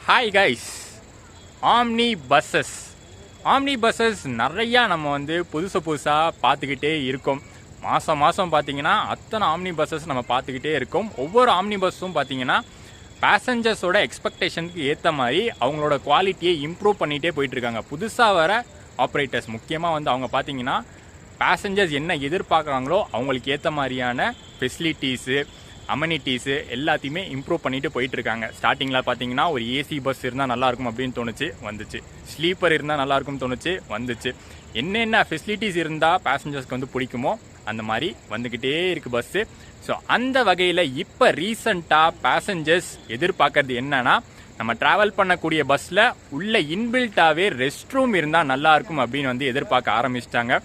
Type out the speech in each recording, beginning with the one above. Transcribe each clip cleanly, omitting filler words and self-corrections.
Hi guys. Omni buses நிறையா நம்ம வந்து புதுசாக பார்த்துக்கிட்டே இருக்கோம். மாதம் பார்த்தீங்கன்னா அத்தனை ஆம்னி பஸ்ஸஸ் நம்ம பார்த்துக்கிட்டே இருக்கோம். ஒவ்வொரு ஆம்னி பஸ்ஸும் பார்த்தீங்கன்னா பேசஞ்சர்ஸோட எக்ஸ்பெக்டேஷனுக்கு ஏற்ற மாதிரி அவங்களோட குவாலிட்டியை இம்ப்ரூவ் பண்ணிகிட்டே போயிட்டுருக்காங்க. புதுசாக வர ஆப்ரேட்டர்ஸ் முக்கியமாக வந்து அவங்க பார்த்தீங்கன்னா பேசஞ்சர்ஸ் என்ன எதிர்பார்க்குறாங்களோ அவங்களுக்கு ஏற்ற மாதிரியான ஃபெசிலிட்டிஸு, அமெனிட்டிஸு எல்லாத்தையுமே இம்ப்ரூவ் பண்ணிட்டு போயிட்டுருக்காங்க. ஸ்டார்டிங்கில் பார்த்தீங்கன்னா ஒரு ஏசி பஸ் இருந்தால் நல்லாயிருக்கும் அப்படின்னு தோணுச்சு, வந்துச்சு. ஸ்லீப்பர் இருந்தால் நல்லாயிருக்கும்னு தோணுச்சு, வந்துச்சு. என்னென்ன ஃபெசிலிட்டிஸ் இருந்தால் பேசஞ்சர்ஸ்க்கு வந்து பிடிக்குமோ அந்த மாதிரி வந்துக்கிட்டே இருக்குது பஸ்ஸு. ஸோ அந்த வகையில் இப்போ ரீசண்டாக பேசஞ்சர்ஸ் எதிர்பார்க்கறது என்னன்னா, நம்ம ட்ராவல் பண்ணக்கூடிய பஸ்ஸில் உள்ள இன்பில்ட்டாகவே ரெஸ்ட் ரூம் இருந்தால் நல்லாயிருக்கும் அப்படின்னு வந்து எதிர்பார்க்க ஆரம்பிச்சிட்டாங்க.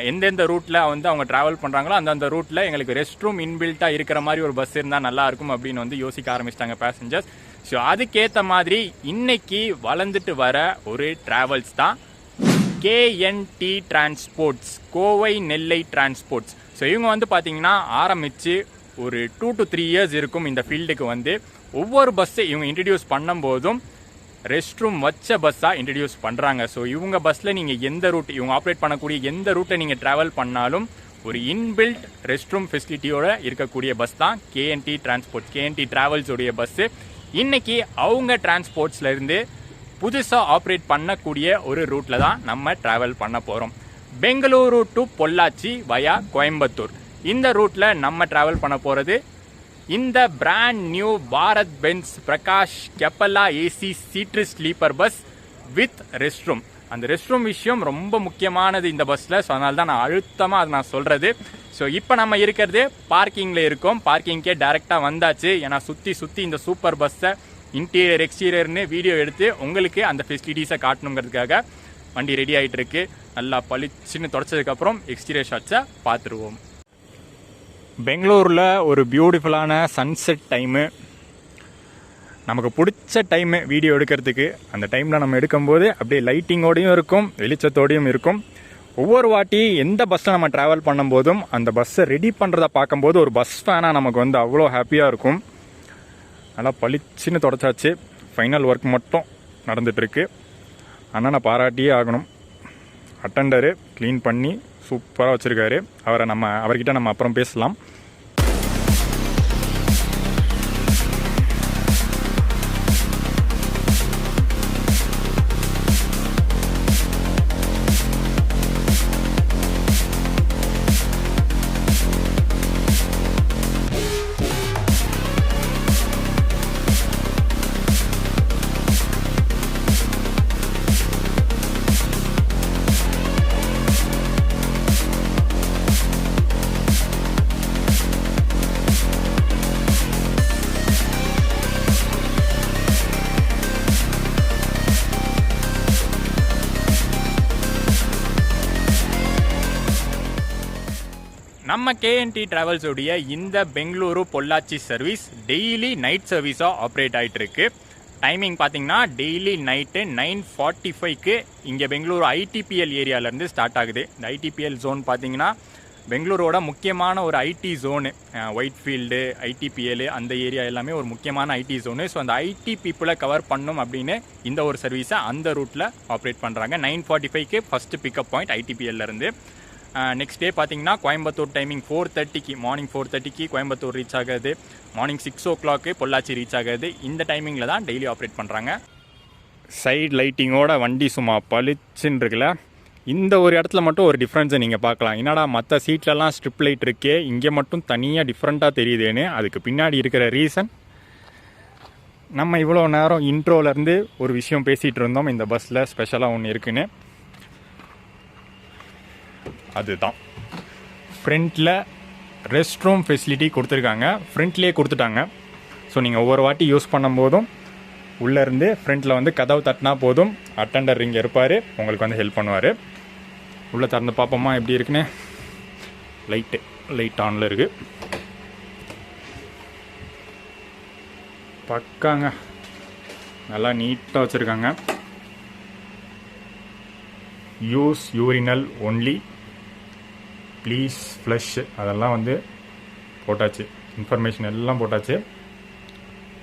எந்தெந்த ரூட்டில் வந்து அவங்க ட்ராவல் பண்ணுறாங்களோ அந்தந்த ரூட்டில் எங்களுக்கு ரெஸ்ட் ரூம் இன்பில்ட்டாக இருக்கிற மாதிரி ஒரு பஸ் இருந்தால் நல்லாயிருக்கும் அப்படின்னு வந்து யோசிக்க ஆரம்பிச்சிட்டாங்க பேசஞ்சர்ஸ். ஸோ அதுக்கேற்ற மாதிரி இன்னைக்கு வளர்ந்துட்டு வர ஒரு ட்ராவல்ஸ் தான் கேஎன்டி டிரான்ஸ்போர்ட்ஸ், கோவை நெல்லை டிரான்ஸ்போர்ட்ஸ். ஸோ இவங்க வந்து பார்த்தீங்கன்னா ஆரம்பித்து ஒரு 2 to 3 years இருக்கும் இந்த ஃபீல்டுக்கு வந்து. ஒவ்வொரு பஸ்ஸை இவங்க இன்ட்ரடியூஸ் பண்ணும்போதும் ரெஸ்ட் ரூம் வச்ச பஸ்ஸாக இன்ட்ரடியூஸ் பண்ணுறாங்க. ஸோ இவங்க பஸ்ஸில் நீங்கள் எந்த ரூட், இவங்க ஆப்ரேட் பண்ணக்கூடிய எந்த ரூட்டை நீங்கள் ட்ராவல் பண்ணாலும் ஒரு இன்பில்ட் ரெஸ்ட் ரூம் ஃபெசிலிட்டியோடு இருக்கக்கூடிய பஸ் தான் கேஎன்டி டிரான்ஸ்போர்ட், கேஎன்டி டிராவல்ஸோடைய பஸ்ஸு. இன்றைக்கி அவங்க டிரான்ஸ்போர்ட்ஸ்லேருந்து புதுசாக ஆப்ரேட் பண்ணக்கூடிய ஒரு ரூட்டில் தான் நம்ம ட்ராவல் பண்ண போகிறோம். Bengaluru to Pollachi via Coimbatore. இந்த ரூட்டில் நம்ம ட்ராவல் பண்ண போகிறது இந்த brand new Bharat Benz Prakash கெப்பலா AC seater sleeper bus with rest room. அந்த ரெஸ்ட் ரூம் விஷயம் ரொம்ப முக்கியமானது இந்த பஸ்ஸில். ஸோ அதனால தான் நான் அழுத்தமாக அதை நான் சொல்கிறது. ஸோ இப்போ நம்ம இருக்கிறது பார்க்கிங்கில் இருக்கோம். பார்க்கிங்கே டைரெக்டாக வந்தாச்சு. ஏன்னா சுற்றி இந்த சூப்பர் பஸ்ஸை இன்டீரியர் எக்ஸ்டீரியர்னு வீடியோ எடுத்து உங்களுக்கு அந்த ஃபெசிலிட்டிஸை காட்டணுங்கிறதுக்காக வண்டி ரெடி ஆகிட்டு இருக்கு. நல்லா பளிச்சுன்னு தொடச்சதுக்கப்புறம் எக்ஸ்டீரியர் ஷாட்ஸை பார்த்துருவோம். பெங்களூரில் ஒரு பியூட்டிஃபுல்லான சன்செட் டைமு, நமக்கு பிடிச்ச டைமு வீடியோ எடுக்கிறதுக்கு. அந்த டைமில் நம்ம எடுக்கும்போது அப்படியே லைட்டிங்கோடையும் இருக்கும், வெளிச்சத்தோடையும் இருக்கும். ஒவ்வொரு வாட்டி எந்த பஸ்ஸில் நம்ம ட்ராவல் பண்ணும்போதும் அந்த பஸ்ஸை ரெடி பண்ணுறதை பார்க்கும்போது ஒரு பஸ் ஃபேனாக நமக்கு வந்து அவ்வளோ ஹாப்பியாக இருக்கும். நல்லா பளிச்சுன்னு தொடச்சாச்சு. ஃபைனல் ஒர்க் மட்டும் நடந்துகிட்ருக்கு. ஆனால் நான் பாராட்டியே ஆகணும். அட்டெண்டரு க்ளீன் பண்ணி சூப்பராக வச்சுருக்காரு. அவர்கிட்ட நம்ம அப்புறம் பேசலாம். நம்ம கேஎன்டி டிராவல்ஸோடைய இந்த Bengaluru Pollachi service daily night சர்வீஸாக ஆப்ரேட் ஆகிட்டு இருக்கு. டைமிங் பார்த்தீங்கன்னா டெய்லி நைட்டு 9:45க்கு இங்கே பெங்களூரு ஐடிபிஎல் ஏரியாவிலேருந்து ஸ்டார்ட் ஆகுது. இந்த ஐடிபிஎல் ஜோன் பார்த்தீங்கன்னா பெங்களூரோட முக்கியமான ஒரு ஐடி ஜோனு. ஒயிட்ஃபீல்டு, ஐடிபிஎல் அந்த ஏரியா எல்லாமே ஒரு முக்கியமான ஐடி ஜோனு. ஸோ அந்த ஐடி பீப்புளை கவர் பண்ணும் அப்படின்னு இந்த ஒரு சர்வீஸை அந்த ரூட்டில் ஆப்ரேட் பண்ணுறாங்க. 9:45க்கு ஃபஸ்ட்டு பிக்கப் பாயிண்ட் ஐடிபிஎல்லேருந்து. நெக்ஸ்ட் டே பார்த்தீங்கன்னா கோயம்புத்தூர் டைமிங் 4:30க்கு, மார்னிங் 4:30க்கு கோயம்புத்தூர் ரீச் ஆகுது. மார்னிங் 6 o'clock பொள்ளாச்சி ரீச் ஆகுது. இந்த டைமிங்கில் தான் டெய்லி ஆப்ரேட் பண்ணுறாங்க. சைட் லைட்டிங்கோட வண்டி சும்மா பளிச்சுன்னு இருக்குல்ல. இந்த ஒரு இடத்துல மட்டும் ஒரு டிஃப்ரென்ஸை நீங்கள் பார்க்கலாம். என்னடா மற்ற சீட்லலாம் ஸ்ட்ரிப் லைட் இருக்கே, இங்கே மட்டும் தனியாக டிஃப்ரெண்ட்டாக தெரியுதுன்னு. அதுக்கு பின்னாடி இருக்கிற ரீசன், நம்ம இவ்வளோ நேரம் இன்ட்ரோலேருந்து ஒரு விஷயம் பேசிகிட்டு இருந்தோம், இந்த பஸ்ஸில் ஸ்பெஷலாக ஒன்று இருக்குன்னு. அதுதான் ஃப்ரண்ட்டில் ரெஸ்ட் ரூம் ஃபெசிலிட்டி கொடுத்துருக்காங்க. ஃப்ரண்ட்லேயே கொடுத்துட்டாங்க. ஸோ நீங்கள் ஒவ்வொரு வாட்டி யூஸ் பண்ணும்போதும் உள்ளேருந்து ஃப்ரண்ட்டில் வந்து கதவு தட்டினா போதும், அட்டெண்டர் இங்கே இருப்பார், உங்களுக்கு வந்து ஹெல்ப் பண்ணுவார். உள்ளே திறந்து பார்ப்போமா எப்படி இருக்குன்னு. லைட் ஆனில் இருக்குது. பக்காங்க, நல்லா நீட்டாக வச்சுருக்காங்க. Use urinal only, please flush அதெல்லாம் வந்து போட்டாச்சு, இன்ஃபர்மேஷன் எல்லாம் போட்டாச்சு.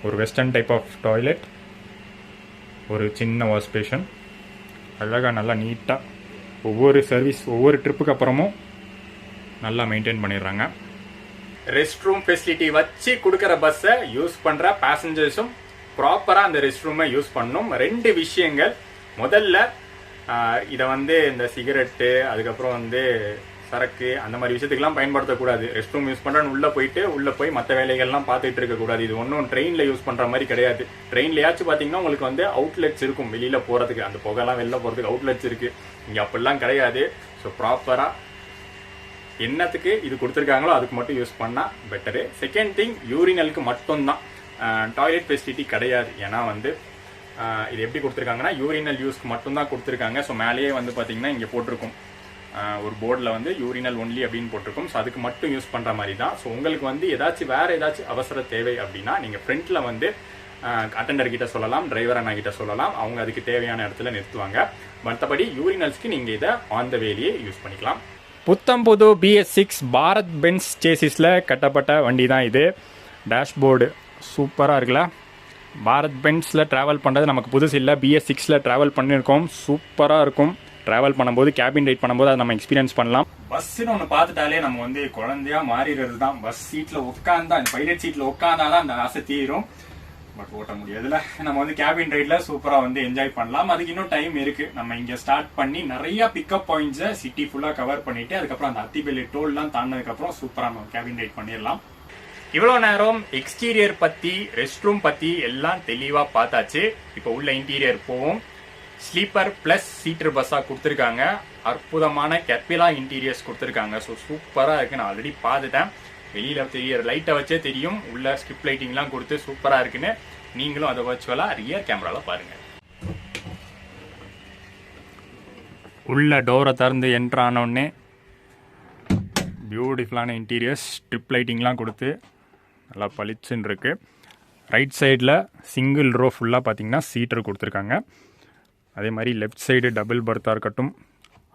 ஒரு வெஸ்டர்ன் டைப் ஆஃப் டாய்லெட், ஒரு சின்ன வாஷ் பேஷன் அழகாக நல்லா நீட்டாக ஒவ்வொரு சர்வீஸ் ஒவ்வொரு ட்ரிப்புக்கு அப்புறமும் நல்லா மெயின்டைன் பண்ணிடுறாங்க. ரெஸ்ட் ரூம் ஃபெசிலிட்டி வச்சு கொடுக்குற பஸ்ஸை யூஸ் பண்ணுற பேசஞ்சர்ஸும் ப்ராப்பராக அந்த ரெஸ்ட் ரூமை யூஸ் பண்ணணும். 2 விஷயங்கள். முதல்ல இதை வந்து இந்த சிகரெட்டு அதுக்கப்புறம் வந்து சரக்கு அந்த மாதிரி விஷயத்துக்கெல்லாம் பயன்படுத்தக்கூடாது. ரெஸ்ட் ரூம் யூஸ் பண்ணுறன்னு உள்ளே போய் மற்ற வேலைகள்லாம் பார்த்துட்டு இருக்கக்கூடாது. இது ஒன்றும் ட்ரெயினில் யூஸ் பண்ணுற மாதிரி கிடையாது. ட்ரெயின்லையாச்சும் பார்த்தீங்கன்னா உங்களுக்கு வந்து அவுட்லெட்ஸ் இருக்கும் வெளியில் போகிறதுக்கு, அந்த புகைலாம் வெளில போகிறதுக்கு அவுட்லெட்ஸ் இருக்குது. இங்கே அப்படிலாம் கிடையாது. ஸோ ப்ராப்பராக என்னத்துக்கு இது கொடுத்துருக்காங்களோ அதுக்கு மட்டும் யூஸ் பண்ணால் பெட்டரு. செகண்ட் திங், யூரினலுக்கு மட்டும்தான், டாய்லெட் ஃபெசிலிட்டி கிடையாது. ஏன்னா வந்து இது எப்படி கொடுத்துருக்காங்கன்னா யூரினல் யூஸ்க்கு மட்டும்தான் கொடுத்துருக்காங்க. ஸோ மேலேயே வந்து பார்த்தீங்கன்னா இங்கே போட்டிருக்கும் ஒரு போர்டில் வந்து யூரினல் ஒன்லி அப்படின்னு போட்டிருக்கும். ஸோ அதுக்கு மட்டும் யூஸ் பண்ணுற மாதிரி தான். ஸோ உங்களுக்கு வந்து வேறு ஏதாச்சும் அவசர தேவை அப்படின்னா நீங்கள் ஃப்ரண்ட்டில் வந்து அட்டெண்டர் கிட்ட சொல்லலாம், டிரைவர் அண்ணா கிட்ட சொல்லலாம். அவங்க அதுக்கு தேவையான இடத்துல நிறுத்துவாங்க. மற்றபடி யூரினல்ஸ்க்கு நீங்கள் இதை ஆன் த வேலையே யூஸ் பண்ணிக்கலாம். புத்தம்புது BS6 பாரத் பென்ஸ் சேசிஸில் கட்டப்பட்ட வண்டி தான் இது. டேஷ்போர்டு சூப்பராக இருக்குல்ல. பாரத் பென்ஸில் ட்ராவல் பண்ணுறது நமக்கு புதுசு இல்லை. BS6 ட்ராவல் பண்ணியிருக்கோம். சூப்பராக இருக்கும். ட்ராவல் பண்ணும்போது கேபின் ரைட் பண்ணும்போது அதை நம்ம எக்ஸ்பீரியன்ஸ் பண்ணலாம். பஸ்ஸுன்னு ஒன்று பார்த்துட்டாலே நம்ம வந்து குழந்தையா மாறிடுறது தான். பஸ் சீட்டில் உட்காந்தா, அந்த பைலட் சீட்டில் உட்காந்தா தான் அந்த ஆசை தீரும். பட் ஓட்ட முடியாதுல. நம்ம வந்து கேபின் ரைடில் சூப்பராக வந்து என்ஜாய் பண்ணலாம். அதுக்கு இன்னும் டைம் இருக்குது. நம்ம இங்கே ஸ்டார்ட் பண்ணி நிறைய பிக்கப் பாயிண்ட்ஸை சிட்டி ஃபுல்லாக கவர் பண்ணிவிட்டு அதுக்கப்புறம் அந்த அத்திபெல்லி டோல்லாம் தாண்டினதுக்கப்புறம் சூப்பராக நம்ம கேபின் ரைட் பண்ணிடலாம். இவ்வளோ நேரம் எக்ஸ்டீரியர் பற்றி, ரெஸ்ட் ரூம் பற்றி எல்லாம் தெளிவாக பார்த்தாச்சு. இப்போ உள்ள இன்டீரியர் போவோம். ஸ்லீப்பர் ப்ளஸ் சீட்டர் பஸ்ஸாக கொடுத்துருக்காங்க. அற்புதமான கெப்பிலா இன்டீரியர்ஸ் கொடுத்துருக்காங்க. ஸோ சூப்பராக இருக்குது. நான் ஆல்ரெடி பார்த்துட்டேன். வெளியில் தெரியற லைட்டை வச்சே தெரியும். உள்ள ஸ்கிப் லைட்டிங்லாம் கொடுத்து சூப்பராக இருக்குன்னு. நீங்களும் அதை வச்சுவலாக ரியர் கேமராவில் பாருங்கள். உள்ள டோரை திறந்து என்ட்ரு ஆனோடனே பியூட்டிஃபுல்லான இன்டீரியர்ஸ், ஸ்ட்ரிப் லைட்டிங்லாம் கொடுத்து நல்லா பளிச்சுன்னு இருக்குது. ரைட் சைடில் சிங்கிள் ரோ ஃபுல்லாக பார்த்தீங்கன்னா சீட்டர் கொடுத்துருக்காங்க. அதே மாதிரி லெஃப்ட் சைடு டபுள் பர்த்தாக இருக்கட்டும்,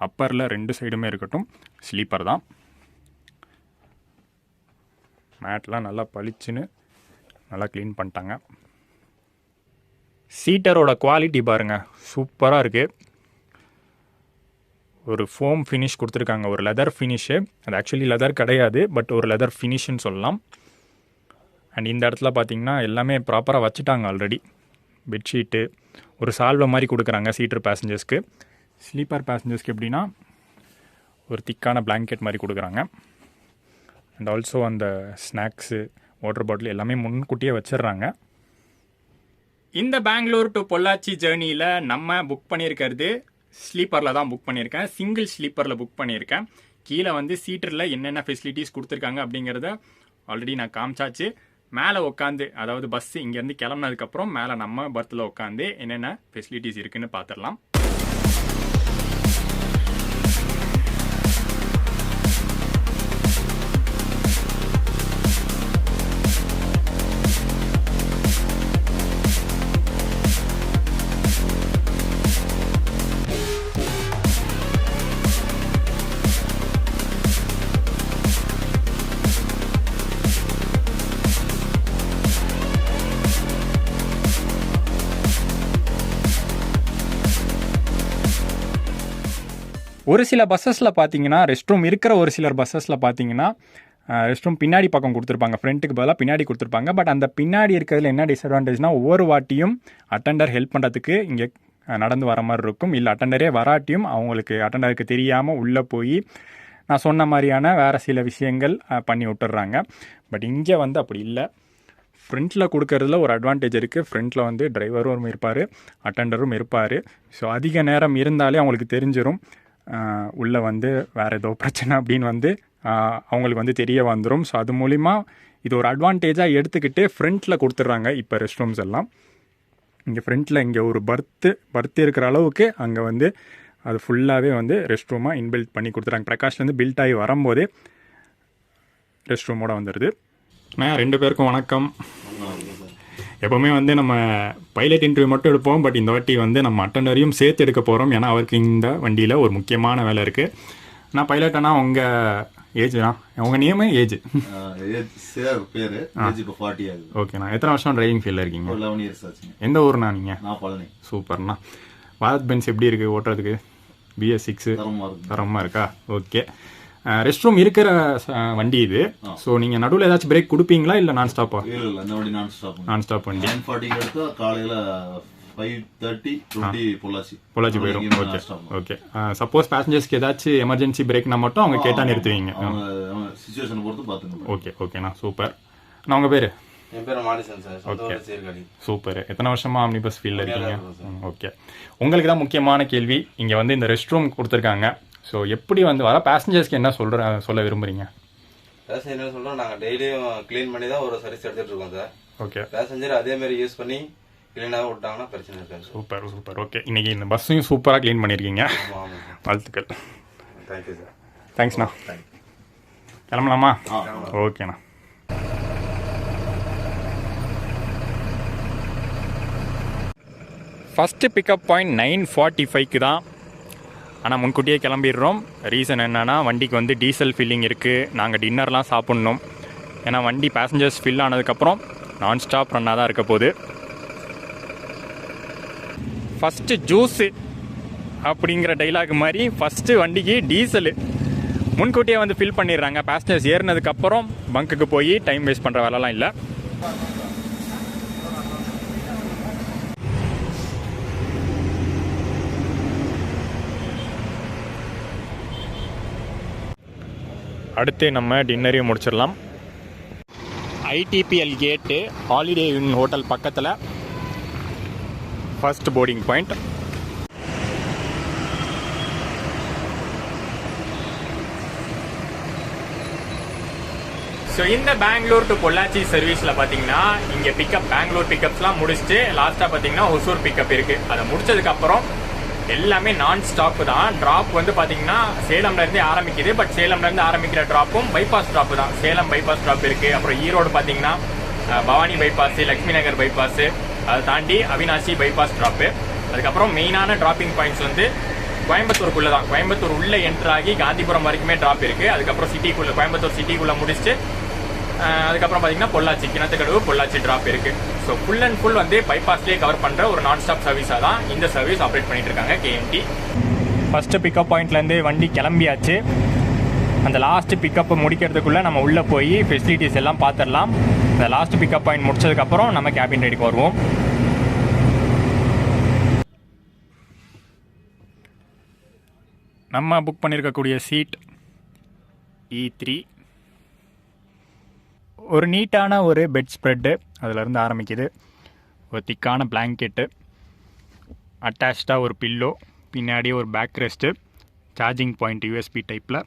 அப்பரில் 2 சைடுமே இருக்கட்டும் ஸ்லீப்பர் தான். மேட்லாம் நல்லா பளிச்சுன்னு நல்லா க்ளீன் பண்ணிட்டாங்க. சீட்டரோட குவாலிட்டி பாருங்கள், சூப்பராக இருக்குது. ஒரு ஃபோம் ஃபினிஷ் கொடுத்துருக்காங்க, ஒரு லெதர் ஃபினிஷு. அது ஆக்சுவலி லெதர் கிடையாது, பட் ஒரு லெதர் ஃபினிஷ்னு சொல்லலாம். அண்ட் இந்த இடத்துல பார்த்தீங்கன்னா எல்லாமே ப்ராப்பராக வச்சுட்டாங்க ஆல்ரெடி. பெட்ஷீட்டு, ஒரு சால்வை மாதிரி கொடுக்குறாங்க சீட்டர் பேசஞ்சர்ஸ்க்கு. ஸ்லீப்பர் பேசஞ்சர்ஸ்க்கு எப்படின்னா ஒரு திக்கான பிளாங்கெட் மாதிரி கொடுக்குறாங்க. அண்ட் ஆல்சோ அந்த ஸ்நாக்ஸு, வாட்டர் பாட்டில் எல்லாமே முன்கூட்டியே வச்சிடுறாங்க. இந்த பெங்களூர் டு பொள்ளாச்சி ஜேர்னியில் நம்ம புக் பண்ணியிருக்கிறது ஸ்லீப்பரில் தான் புக் பண்ணியிருக்கேன். சிங்கிள் ஸ்லீப்பரில் புக் பண்ணியிருக்கேன். கீழே வந்து சீட்டரில் என்னென்ன ஃபெசிலிட்டிஸ் கொடுத்துருக்காங்க அப்படிங்கிறத ஆல்ரெடி நான் காமிச்சாச்சு. மேலே உட்காந்து, அதாவது பஸ் இங்கேருந்து கிளம்புனதுக்கப்புறம் மேலே நம்ம பர்த்தில் உட்காந்து என்னென்ன ஃபெசிலிட்டிஸ் இருக்குன்னு பார்த்துடலாம். ஒரு சில பஸ்ஸஸில் பார்த்தீங்கன்னா ரெஸ்ட் ரூம் இருக்கிற, ஒரு சிலர் பஸ்ஸஸில் பார்த்தீங்கன்னா ரெஸ்ட் ரூம் பின்னாடி பக்கம் கொடுத்துருப்பாங்க, ஃப்ரண்ட்டுக்கு பதிலாக பின்னாடி கொடுத்துருப்பாங்க. பட் அந்த பின்னாடி இருக்கிறதுல என்ன டிஸ்அட்வான்டேஜ்னால் ஒவ்வொரு வாட்டியும் அட்டெண்டர் ஹெல்ப் பண்ணுறதுக்கு இங்கே நடந்து வர மாதிரி இருக்கும். இல்லை அட்டெண்டரே வராட்டியும் அவங்களுக்கு அட்டெண்டருக்கு தெரியாமல் உள்ளே போய் நான் சொன்ன மாதிரியான வேறு சில விஷயங்கள் பண்ணி விட்டுறாங்க. பட் இங்கே வந்து அப்படி இல்லை. ஃப்ரண்ட்டில் கொடுக்கறதுல ஒரு அட்வான்டேஜ் இருக்குது. ஃப்ரண்ட்டில் வந்து டிரைவரும் இருப்பார், அட்டெண்டரும் இருப்பார். ஸோ அதிக நேரம் இருந்தாலே அவங்களுக்கு தெரிஞ்சிடும் உள்ளே வந்து வேறு ஏதோ பிரச்சனை அப்படின்னு வந்து அவங்களுக்கு வந்து தெரிய வந்துடும். ஸோ அது மூலிமா இது ஒரு அட்வான்டேஜாக எடுத்துக்கிட்டு ஃப்ரண்ட்டில் கொடுத்துட்றாங்க இப்போ ரெஸ்ட் ரூம்ஸ் எல்லாம். இங்கே ஃப்ரண்ட்டில் இங்கே ஒரு பர்த் இருக்கிற அளவுக்கு அங்கே வந்து அது ஃபுல்லாகவே வந்து ரெஸ்ட் ரூமாக இன்பில்ட் பண்ணி கொடுத்துறாங்க. பிரகாஷ்லேருந்து பில்ட் ஆகி வரும்போதே ரெஸ்ட் ரூமோடு வந்துடுது. 2 பேருக்கும் வணக்கம். எப்போவுமே வந்து நம்ம பைலட் இன்டர்வியூ மட்டும் எடுப்போம். பட் இந்த வாட்டி வந்து நம்ம அட்டெண்டரையும் சேர்த்து எடுக்க போகிறோம். ஏன்னா அவருக்கு இந்த வண்டியில் ஒரு முக்கியமான வேலை இருக்குது. நான் பைலட் ஆனால் உங்கள் ஏஜ்ண்ணா உங்கள் நேமு ஏஜ்? சார் பேர் ஏஜ் இப்போ 40 ஆகுது. ஓகேண்ணா. எத்தனை வருஷம் டிரைவிங் ஃபீல்டில் இருக்கீங்க? 11 இயர்ஸ் ஆச்சுங்க. எந்த ஊர்ண்ணா நீங்கள்? நான் பழனி. சூப்பர்ண்ணா. பாரத் பென்ஸ் எப்படி இருக்குது ஓட்டுறதுக்கு? BS6 தரமாக இருக்கா? ஓகே. ரெஸ்ட் ரூம் இருக்கிற வண்டி இது. ஸோ நீங்கள் நடுவில் ஏதாச்சும் பிரேக் கொடுப்பீங்களா இல்லை நான் ஸ்டாப்பா? இல்லை, இந்த வண்டி நான் ஸ்டாப் வண்டி. 9:40 எடுத்தா காலையில் 5:30 பொள்ளாச்சி போயிடும். Okay okay. சப்போஸ் பேசஞ்சர்ஸ்க்கு ஏதாச்சும் எமர்ஜென்சி பிரேக்னா மட்டும் அவங்க கேட்டால் நிறுத்துவீங்க. சிச்சுவேஷனை பொறுத்து பார்த்துங்க. ஓகே ஓகேண்ணா, சூப்பர். நான் உங்கள் பேர்? என் பேர் மாலிசன் சார். Okay super. எத்தனை வருஷமா ஆம்னி பஸ் ஃபீல்டில் இருக்கீங்க? ஓகே. உங்களுக்கு தான் முக்கியமான கேள்வி. இங்கே வந்து இந்த ரெஸ்ட் ரூம் கொடுத்துருக்காங்க. ஸோ எப்படி வந்து வர பேசஞ்சர்ஸ்க்கு என்ன சொல்ல விரும்புறீங்க? பேசஞ்சர் என்ன சொல்கிறோம், நாங்கள் டெய்லியும் க்ளீன் பண்ணி தான் ஒரு சர்வீஸ் எடுத்துகிட்டு இருக்கோம் சார். ஓகே. பேசஞ்சர் அதேமாரி யூஸ் பண்ணி க்ளீனாக விட்டாங்கன்னா பிரச்சனை இருக்காது. Super super. ஓகே. இன்னைக்கு இந்த பஸ்ஸையும் சூப்பராக க்ளீன் பண்ணியிருக்கீங்க. வாழ்த்துக்கள். Thank you sir. தேங்க்ஸ்ண்ணா. கிளம்பலாமா? ஓகேண்ணா. ஃபஸ்ட்டு பிக்கப் பாயிண்ட் 9:45 தான். ஆனால் முன்கூட்டியே கிளம்பிடுறோம். ரீசன் என்னென்னா வண்டிக்கு வந்து டீசல் ஃபில்லிங் இருக்குது. நாங்கள் டின்னர்லாம் சாப்பிட்ணும். ஏன்னா வண்டி பேசஞ்சர்ஸ் ஃபில் ஆனதுக்கப்புறம் நான் ஸ்டாப் ரன்னாக தான் இருக்க போகுது. ஃபஸ்ட்டு ஜூஸு அப்படிங்கிற டைலாக் மாதிரி ஃபஸ்ட்டு வண்டிக்கு டீசலு முன்கூட்டியே வந்து ஃபில் பண்ணிடுறாங்க. பேசஞ்சர்ஸ் ஏறினதுக்கப்புறம் பங்குக்கு போய் டைம் வேஸ்ட் பண்ணுற வேலைலாம் இல்லை. அடுத்து நம்ம டின்னரையும் முடிச்சிடலாம். ITPL கேட்டு ஹாலிடே இன் ஹோட்டல் பக்கத்தில் ஃபர்ஸ்ட் போர்டிங் பாயிண்ட். ஸோ இந்த பெங்களூர் டு பொள்ளாச்சி சர்வீஸில் பார்த்தீங்கன்னா இங்கே பெங்களூர் பிக்கப்ஸ்லாம் முடிச்சுட்டு லாஸ்ட்டாக பார்த்தீங்கன்னா ஒசூர் பிக்கப் இருக்குது. அதை முடிச்சதுக்கப்புறம் எல்லாமே நான் ஸ்டாப் தான். ட்ராப் வந்து பார்த்தீங்கன்னா சேலம்லேருந்தே ஆரம்பிக்குது. பட் சேலம்லேருந்து ஆரம்பிக்கிற ட்ராப்பும் பைபாஸ் ட்ராப்பு தான். சேலம் பைபாஸ் ட்ராப் இருக்குது. அப்புறம் ஈரோடு பார்த்தீங்கன்னா பவானி பைபாஸு, லக்ஷ்மி நகர் பைபாஸு, அதை தாண்டி அவினாசி பைபாஸ் ட்ராப்பு. அதுக்கப்புறம் மெயினான ட்ராப்பிங் பாயிண்ட்ஸ் வந்து கோயம்புத்தூருக்குள்ளே தான். கோயம்புத்தூர் உள்ளே என்ட்ராகி காந்திபுரம் வரைக்குமே ட்ராப் இருக்குது. அதுக்கப்புறம் சிட்டிக்குள்ளே கோயம்புத்தூர் சிட்டிக்குள்ளே முடிச்சுட்டு அதுக்கப்புறம் பார்த்தீங்கன்னா பொள்ளாச்சி கிணத்துக்கடவு பொள்ளாச்சி ட்ராப் இருக்குது. ஸோ ஃபுல் அண்ட் ஃபுல் வந்து பைபாஸ்லேயே கவர் பண்ணுற ஒரு நான் ஸ்டாப் சர்வீஸாக தான் இந்த சர்வீஸ் ஆப்ரேட் பண்ணிட்டு இருக்காங்க KMT. ஃபஸ்ட்டு பிக்கப் பாயிண்ட்லேருந்து வண்டி கிளம்பியாச்சு. அந்த லாஸ்ட்டு பிக்கப் முடிக்கிறதுக்குள்ளே நம்ம உள்ளே போய் ஃபெசிலிட்டிஸ் எல்லாம் பார்த்துடலாம். அந்த லாஸ்ட் பிக்கப் பாயிண்ட் முடிச்சதுக்கப்புறம் நம்ம கேபின் ரெடிக்கு வருவோம். நம்ம புக் பண்ணியிருக்கக்கூடிய சீட் E3. ஒரு நீட்டான ஒரு பெட் ஸ்ப்ரெட்டு அதிலேருந்து ஆரம்பிக்குது. ஒரு திக்கான பிளாங்கெட்டு, அட்டாச்சாக ஒரு பில்லோ, பின்னாடி ஒரு back rest, charging point USB டைப்பில்,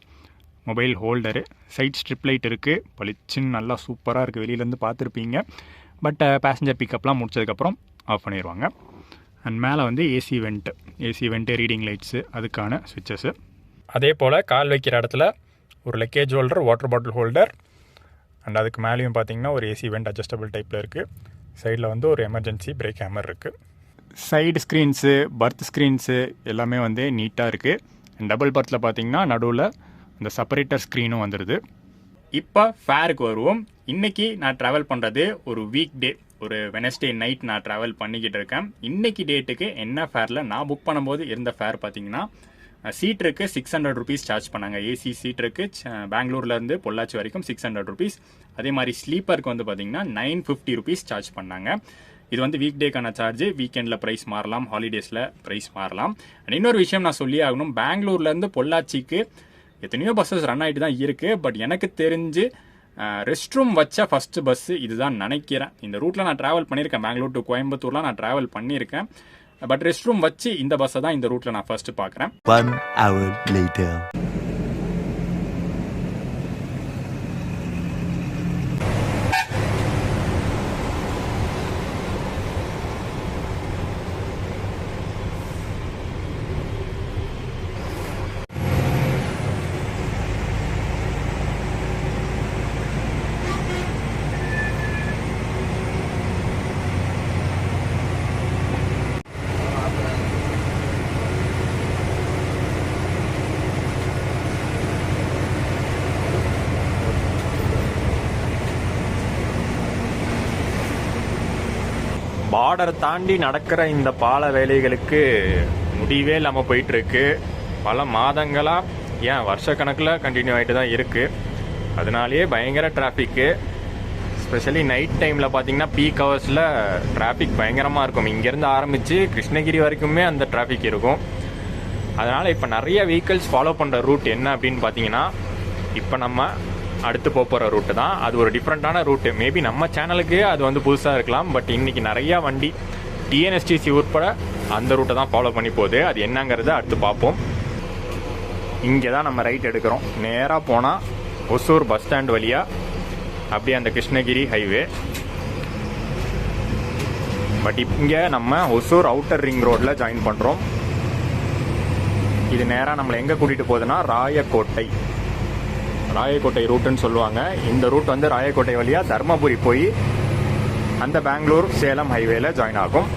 mobile holder, side strip light இருக்குது. பளிச்சுன்னு நல்லா சூப்பராக இருக்குது. வெளியிலேருந்து பார்த்துருப்பீங்க. பட் பேசஞ்சர் பிக்கப்லாம் முடிச்சதுக்கப்புறம் ஆஃப் பண்ணிடுவாங்க. அண்ட் மேலே வந்து ஏசி வெண்ட்டு ரீடிங் லைட்ஸு, அதுக்கான சுவிட்சஸ்ஸு. அதே போல் கால் வைக்கிற இடத்துல ஒரு luggage holder, water bottle holder, and அதுக்கு மேலேயும் பார்த்தீங்கன்னா ஒரு ஏசி வெண்ட் அட்ஜஸ்டபிள் டைப்பில் இருக்குது. சைடில் வந்து ஒரு எமர்ஜென்சி பிரேக் ஹேமர் இருக்குது. சைடு ஸ்க்ரீன்ஸு, பர்த் ஸ்க்ரீன்ஸு எல்லாமே வந்து நீட்டாக இருக்குது. டபுள் பர்த்தில் பார்த்தீங்கன்னா நடுவில் இந்த செப்பரேட்டர் ஸ்க்ரீனும் வந்துடுது. இப்போ ஃபேருக்கு வருவோம். இன்றைக்கி நான் ட்ராவல் பண்ணுறது ஒரு வீக் டே, ஒரு வெனஸ்டே நைட் நான் ட்ராவல் பண்ணிக்கிட்டு இருக்கேன். இன்றைக்கி டேட்டுக்கு என்ன ஃபேரில் நான் புக் பண்ணும்போது இருந்த ஃபேர் பார்த்தீங்கன்னா சீட்டருக்கு 600 ருபீஸ் சார்ஜ் பண்ணாங்க. ஏசி சீட்டருக்கு பெங்களூர்லேருந்து பொள்ளாச்சி வரைக்கும் 600 ருபீஸ். அதே மாதிரி ஸ்லீப்பருக்கு வந்து பார்த்தீங்கன்னா 950 ருபீஸ் சார்ஜ் பண்ணாங்க. இது வந்து வீக் டேக்கான சார்ஜ். வீக்கெண்டில் ப்ரைஸ் மாறலாம், ஹாலிடேஸில் ப்ரைஸ் மாறலாம். அண்ட் இன்னொரு விஷயம் நான் சொல்லி ஆகணும், பெங்களூர்லேருந்து பொள்ளாச்சிக்கு எத்தனையோ பஸ்ஸஸ் ரன் ஆகிட்டு தான் இருக்குது. பட் எனக்கு தெரிஞ்சு ரெஸ்ட் ரூம் வச்ச ஃபஸ்ட்டு பஸ்ஸு இதுதான் நினைக்கிறேன். இந்த ரூட்டில் நான் ட்ராவல் பண்ணியிருக்கேன். பெங்களூர் டு கோயம்புத்தூர்லாம் நான் ட்ராவல் பண்ணியிருக்கேன். பட் ரெஸ்ட் ரூம் வச்சு இந்த பஸ்ஸை தான் இந்த ரூட்டில் நான் ஃபர்ஸ்ட் பார்க்குறேன். 1 hour later. பார்டர் தாண்டி நடக்கிற இந்த பால வேலைகளுக்கு முடிவே இல்லாமல் போயிட்டுருக்கு. பல மாதங்களாக ஏன் வருஷக்கணக்கில் கண்டினியூ ஆகிட்டு தான் இருக்குது. அதனாலேயே பயங்கர டிராஃபிக்கு. ஸ்பெஷலி நைட் டைமில் பார்த்தீங்கன்னா பீக் ஹவர்ஸில் டிராஃபிக் பயங்கரமாக இருக்கும். இங்கேருந்து ஆரம்பித்து கிருஷ்ணகிரி வரைக்குமே அந்த டிராஃபிக் இருக்கும். அதனால் இப்போ நிறைய வெஹிக்கிள்ஸ் ஃபாலோ பண்ணுற ரூட் என்ன அப்படின்னு பார்த்தீங்கன்னா, இப்போ நம்ம அடுத்து போகிற ரூட்டு தான். அது ஒரு டிஃப்ரெண்ட்டான ரூட்டு. மேபி நம்ம சேனலுக்கு அது வந்து புதுசாக இருக்கலாம். பட் இன்றைக்கி நிறையா வண்டி டிஎன்எஸ்டிசி உட்பட அந்த ரூட்டை தான் ஃபாலோ பண்ணி போகுது. அது என்னங்கிறத அடுத்து பார்ப்போம். இங்கே தான் நம்ம ரைட் எடுக்கிறோம். நேராக போனால் ஒசூர் பஸ் ஸ்டாண்ட் வழியாக அப்படியே அந்த கிருஷ்ணகிரி ஹைவே. பட் இங்கே நம்ம ஒசூர் அவுட்டர் ரிங் ரோட்டில் ஜாயின் பண்ணுறோம். இது நேராக நம்மளை எங்கே கூட்டிகிட்டு போகுதுன்னா ராயக்கோட்டை ரூட்டுன்னு சொல்லுவாங்க. இந்த ரூட் வந்து ராயக்கோட்டை வழியாக தர்மபுரி போய் அந்த பெங்களூர் சேலம் ஹைவேல ஜாயின் ஆகும்.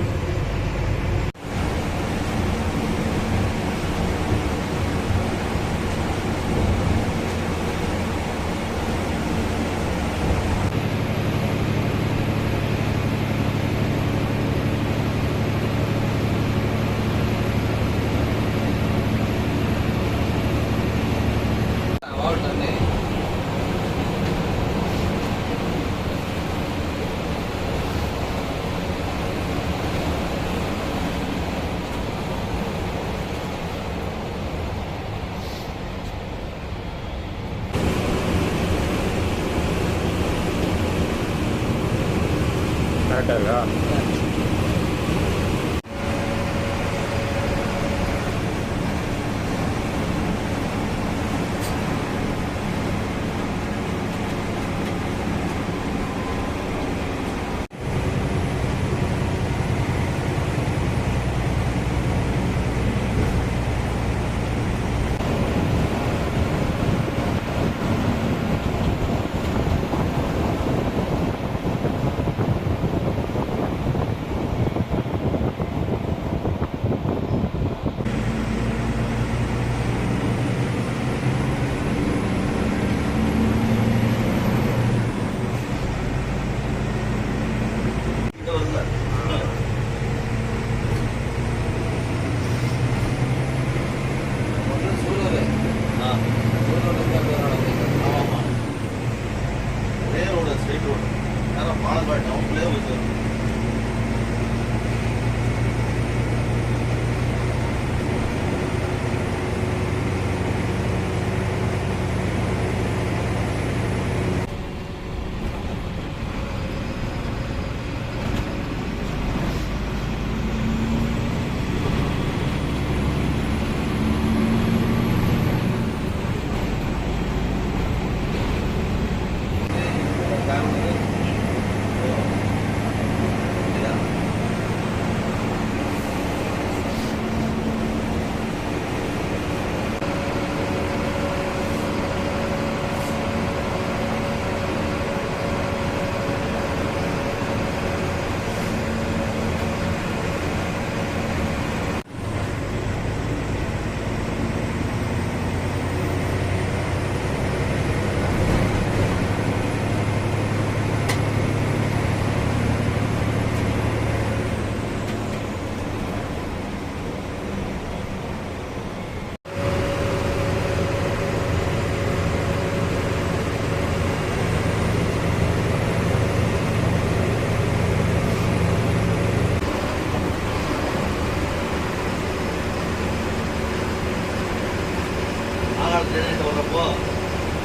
கரெக்டாக வரப்போ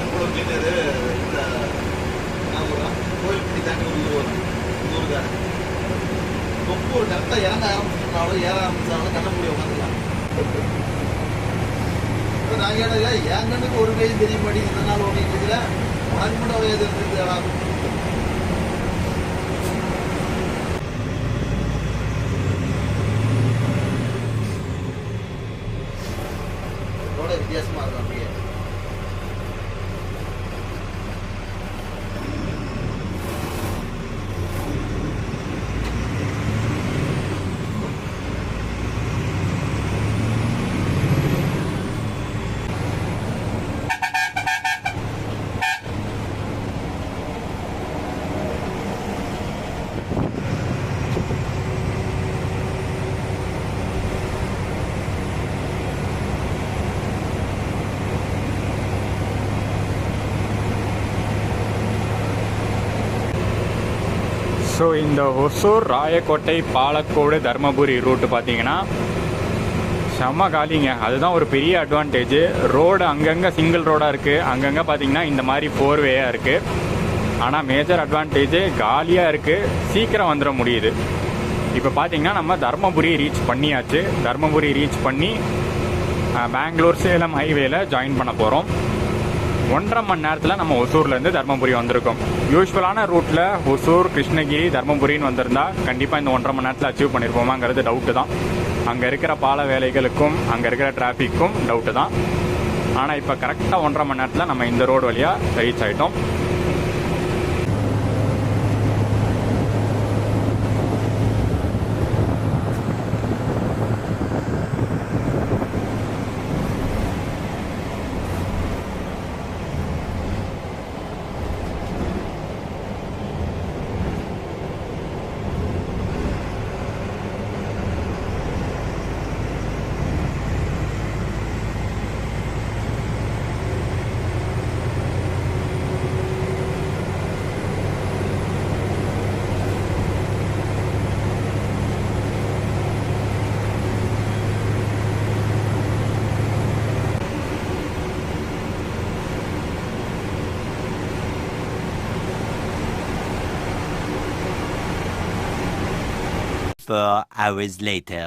எவ்வளோ மீட்டரு இந்த கோயில் படி தாண்டி ஒரு ஊர் வரும். இந்த ஊருக்கார ரொம்ப கரெக்டாக இறங்க ஆரம்பிச்சிருந்தாலும் ஏற ஆரம்பிச்சாலும் கண்ண முடிய உட்காந்துக்கலாம். நான் கேட்டது என் கண்ணுக்கு ஒரு பேஜ் தெரிய மாட்டேங்குது. இந்த நாள் ஓடிட்டு இருக்கிறேன் உனக்கு மட்டும் எது இருந்துச்சு வித்தியாசமா இருக்கும். அப்படியே ஸோ இந்த ஒசூர், ராயக்கோட்டை, பாலக்கோடு, தர்மபுரி ரூட்டு பார்த்தீங்கன்னா செம்ம காலிங்க. அதுதான் ஒரு பெரிய அட்வான்டேஜ். ரோடு அங்கங்கே சிங்கிள் ரோடாக இருக்குது, அங்கங்கே பார்த்தீங்கன்னா இந்த மாதிரி 4 வேயாக இருக்குது. ஆனால் மேஜர் அட்வான்டேஜ் காலியாக இருக்குது, சீக்கிரம் வந்துட முடியுது. இப்போ பார்த்தீங்கன்னா நம்ம தர்மபுரி ரீச் பண்ணியாச்சு. தர்மபுரி ரீச் பண்ணி பெங்களூர் சேலம் ஹைவேல ஜாயின் பண்ண போகிறோம். 1.5 மணி நேரத்தில் நம்ம ஒசூர்லேருந்து தர்மபுரி வந்திருக்கோம். யூஸ்வலான ரூட்டில் ஒசூர், கிருஷ்ணகிரி, தர்மபுரின்னு வந்திருந்தா கண்டிப்பாக இந்த 1.5 மணி நேரத்தில் அச்சீவ் பண்ணியிருப்போமாங்கிறது டவுட்டு தான். அங்கே இருக்கிற பால வேலைகளுக்கும் அங்கே இருக்கிற டிராஃபிக்கும் டவுட்டு தான். ஆனால் இப்போ கரெக்டாக 1.5 மணி நேரத்தில் நம்ம இந்த ரோடு வழியாக ரீச் ஆகிட்டோம். Four hours later.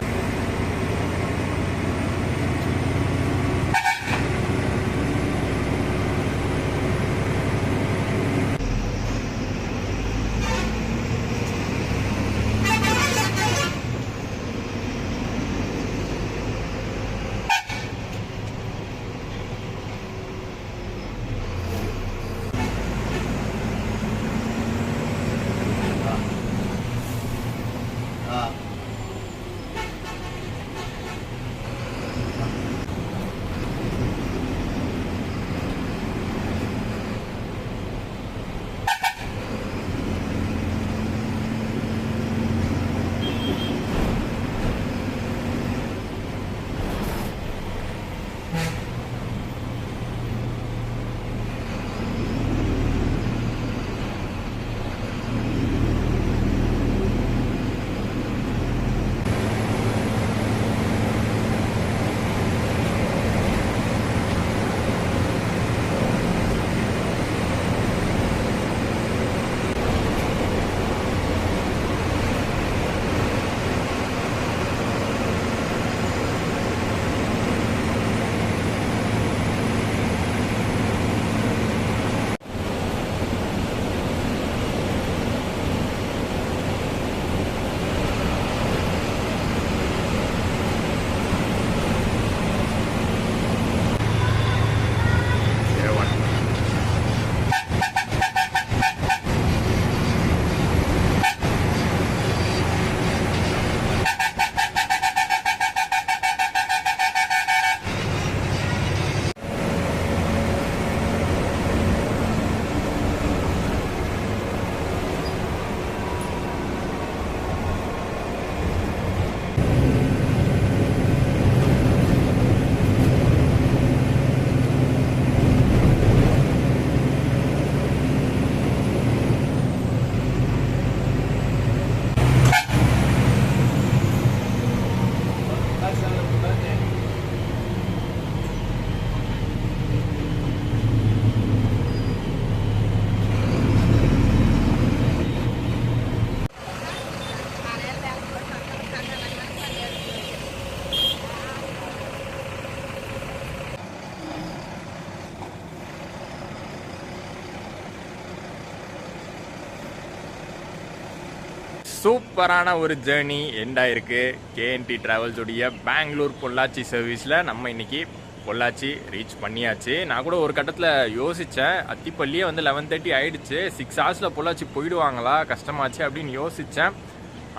சூப்பரான ஒரு ஜேர்னி எண்ட் ஆயிருக்கு. கேஎன்டி டிராவல்ஸுடைய பெங்களூர் பொள்ளாச்சி சர்வீஸில் நம்ம இன்னைக்கு பொள்ளாச்சி ரீச் பண்ணியாச்சு. நான் கூட ஒரு கட்டத்தில் யோசித்தேன், அத்திப்பள்ளியே வந்து 11:30 ஆகிடுச்சு, 6 ஹவர்ஸில் பொள்ளாச்சி போயிடுவாங்களா, கஷ்டமாச்சு அப்படின்னு யோசித்தேன்.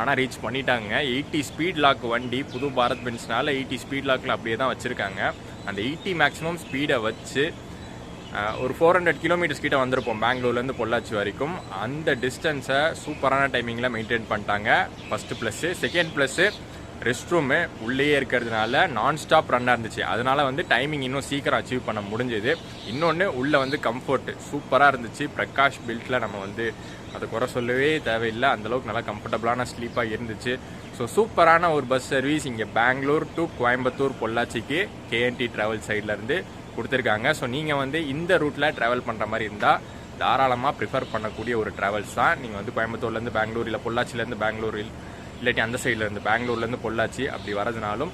ஆனால் ரீச் பண்ணிட்டாங்க. 80 ஸ்பீட் லாக் வண்டி, புது பாரத் பென்ஸ்னால 80 ஸ்பீட் லாக்கில் அப்படியே தான் வச்சுருக்காங்க. அந்த 80 மேக்ஸிமம் ஸ்பீடை வச்சு ஒரு 400 கிலோமீட்டர்ஸ் கிட்ட வந்திருப்போம் பெங்களூர்லேருந்து பொள்ளாச்சி வரைக்கும். அந்த டிஸ்டன்ஸை சூப்பரான டைமிங்கில் மெயின்டைன் பண்ணிட்டாங்க. First plus. Second plus rest room உள்ளேயே இருக்கிறதுனால நான் ஸ்டாப் ரன்னாக இருந்துச்சு. அதனால வந்து டைமிங் இன்னும் சீக்கிரம் அச்சீவ் பண்ண முடிஞ்சது. இன்னொன்று உள்ளே வந்து கம்ஃபர்ட் சூப்பராக இருந்துச்சு. பிரகாஷ் பில்ட்டில் நம்ம வந்து அதை குறை சொல்லவே தேவையில்லை, அந்தளவுக்கு நல்லா கம்ஃபர்டபுளான ஸ்லீப்பாக இருந்துச்சு. ஸோ சூப்பரான ஒரு பஸ் சர்வீஸ் இங்கே பெங்களூர் டு கோயம்புத்தூர் பொள்ளாச்சிக்கு கேஎன்டி ட்ராவல் சைட்லேருந்து கொடுத்துருக்காங்க. ஸோ நீங்கள் வந்து இந்த ரூட்டில் ட்ராவல் பண்ணுற மாதிரி இருந்தால் தாராளமாக ப்ரிஃபர் பண்ணக்கூடிய ஒரு ட்ராவல்ஸ் தான். நீங்கள் வந்து கோயம்புத்தூர்லேருந்து பெங்களூர், இல்லை பொள்ளாச்சிலேருந்து பெங்களூர், இல்லாட்டி அந்த சைட்லேருந்து பெங்களூர்லேருந்து பொள்ளாச்சி அப்படி வரதுனாலும்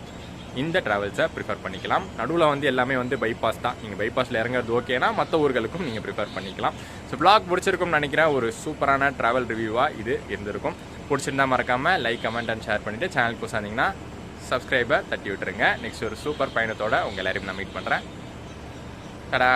இந்த ட்ராவல்ஸை ப்ரிஃபர் பண்ணிக்கலாம். நடுவில் வந்து எல்லாமே வந்து பைபாஸ் தான். நீங்கள் பைபாஸில் இறங்குறது ஓகேனா மற்ற ஊர்களுக்கும் நீங்கள் ப்ரிஃபர் பண்ணிக்கலாம். ஸோ ப்ளாக் பிடிச்சிருக்கும்னு நினைக்கிறேன். ஒரு சூப்பரான ட்ராவல் ரிவ்யூவாக இது இருந்திருக்கும். பிடிச்சிருந்தா மறக்காமல் லைக், கமெண்ட் அண்ட் ஷேர் பண்ணிவிட்டு சேனலுக்கு புதுசாக சப்ஸ்கிரைபர் தட்டி விட்டுருங்க. நெக்ஸ்ட் ஒரு சூப்பர் பயணத்தோட உங்கள் எல்லாரையும் நான் மீட் பண்ணுறேன். டடா.